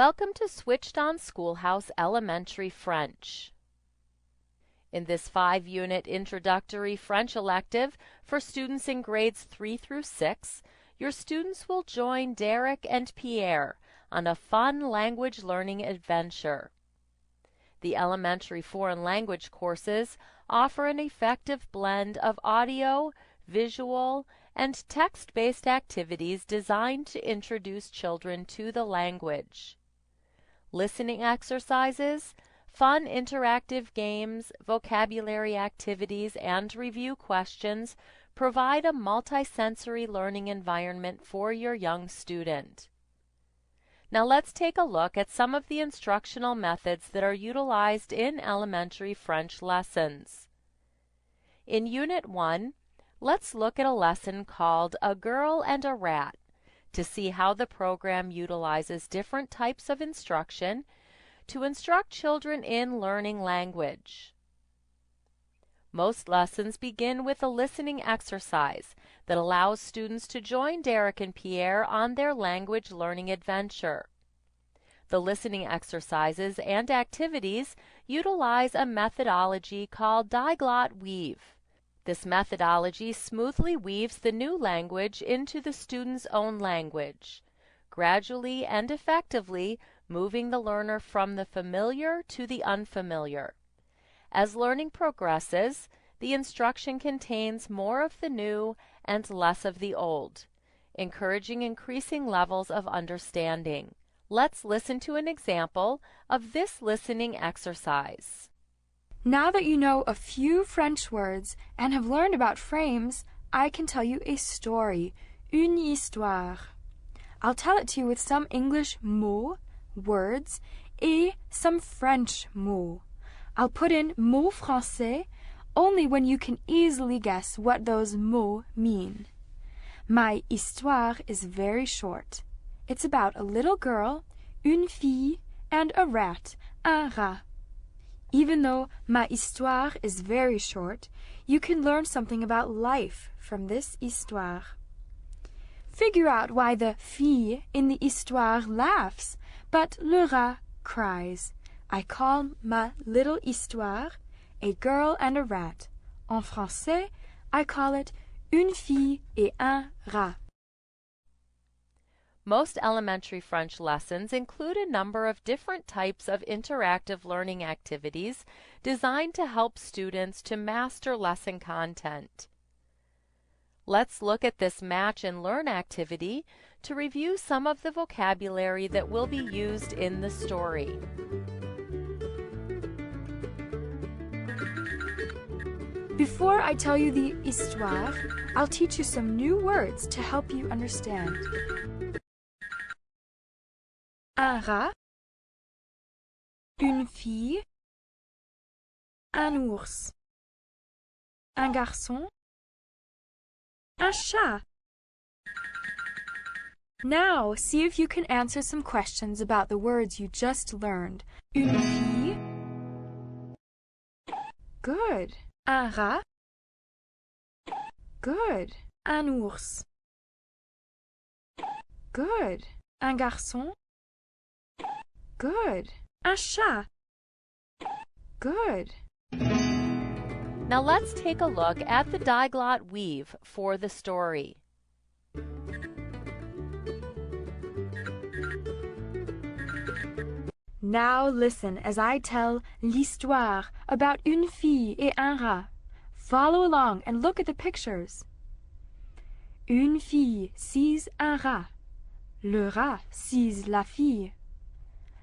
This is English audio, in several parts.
Welcome to Switched On Schoolhouse Elementary French. In this 5-unit introductory French elective for students in grades 3 through 6, your students will join Derek and Pierre on a fun language learning adventure. The elementary foreign language courses offer an effective blend of audio, visual, and text-based activities designed to introduce children to the language. Listening exercises, fun interactive games, vocabulary activities, and review questions provide a multisensory learning environment for your young student. Now let's take a look at some of the instructional methods that are utilized in elementary French lessons. In Unit 1, let's look at a lesson called A Girl and a Rat to see how the program utilizes different types of instruction to instruct children in learning language. Most lessons begin with a listening exercise that allows students to join Derek and Pierre on their language learning adventure. The listening exercises and activities utilize a methodology called diglot weave. This methodology smoothly weaves the new language into the student's own language, gradually and effectively moving the learner from the familiar to the unfamiliar. As learning progresses, the instruction contains more of the new and less of the old, encouraging increasing levels of understanding. Let's listen to an example of this listening exercise. Now that you know a few French words and have learned about frames, I can tell you a story, une histoire. I'll tell it to you with some English mots, words, et some French mots. I'll put in mots français only when you can easily guess what those mots mean. My histoire is very short. It's about a little girl, une fille, and a rat, un rat. Even though ma histoire is very short, you can learn something about life from this histoire. Figure out why the fille in the histoire laughs, but le rat cries. I call ma little histoire A Girl and a Rat. En français, I call it Une fille et un rat. Most elementary French lessons include a number of different types of interactive learning activities designed to help students to master lesson content. Let's look at this match and learn activity to review some of the vocabulary that will be used in the story. Before I tell you the histoire, I'll teach you some new words to help you understand. Un rat, une fille, un ours, un garçon, un chat. Now, see if you can answer some questions about the words you just learned. Une fille. Good. Un rat. Good. Un ours. Good. Un garçon. Good. Un chat. Good. Now let's take a look at the diglot weave for the story. Now listen as I tell l'histoire about une fille et un rat. Follow along and look at the pictures. Une fille sees un rat. Le rat sees la fille.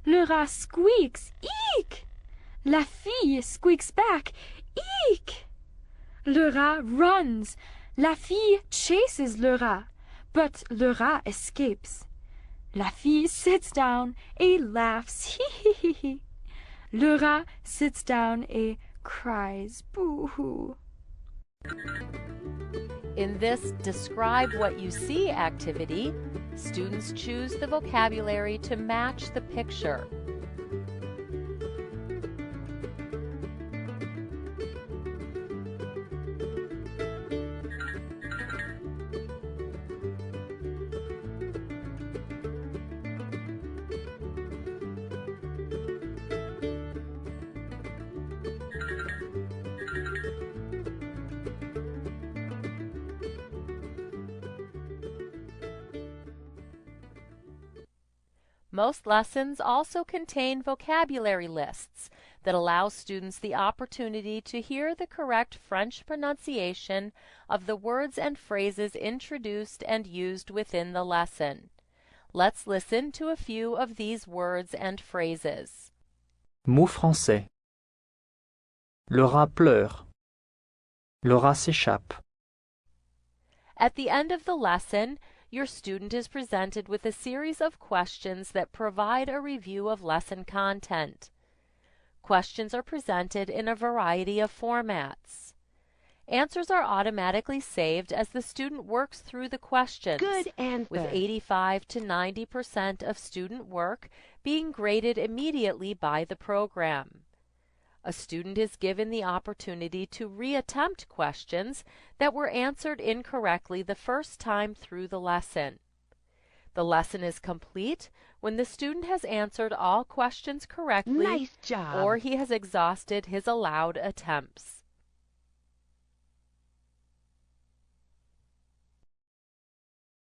Le rat squeaks, eek! La fille squeaks back, eek! Le rat runs. La fille chases le rat, but le rat escapes. La fille sits down et laughs, hee hee hee hee. Le rat sits down et cries, boo-hoo. In this Describe What You See activity, students choose the vocabulary to match the picture. Most lessons also contain vocabulary lists that allow students the opportunity to hear the correct French pronunciation of the words and phrases introduced and used within the lesson. Let's listen to a few of these words and phrases. Mots français. Le rat pleure. Le rat s'échappe. At the end of the lesson, your student is presented with a series of questions that provide a review of lesson content. Questions are presented in a variety of formats. Answers are automatically saved as the student works through the questions, Good answer. with 85 to 90% of student work being graded immediately by the program. A student is given the opportunity to reattempt questions that were answered incorrectly the first time through the lesson. The lesson is complete when the student has answered all questions correctly Nice job. or he has exhausted his allowed attempts.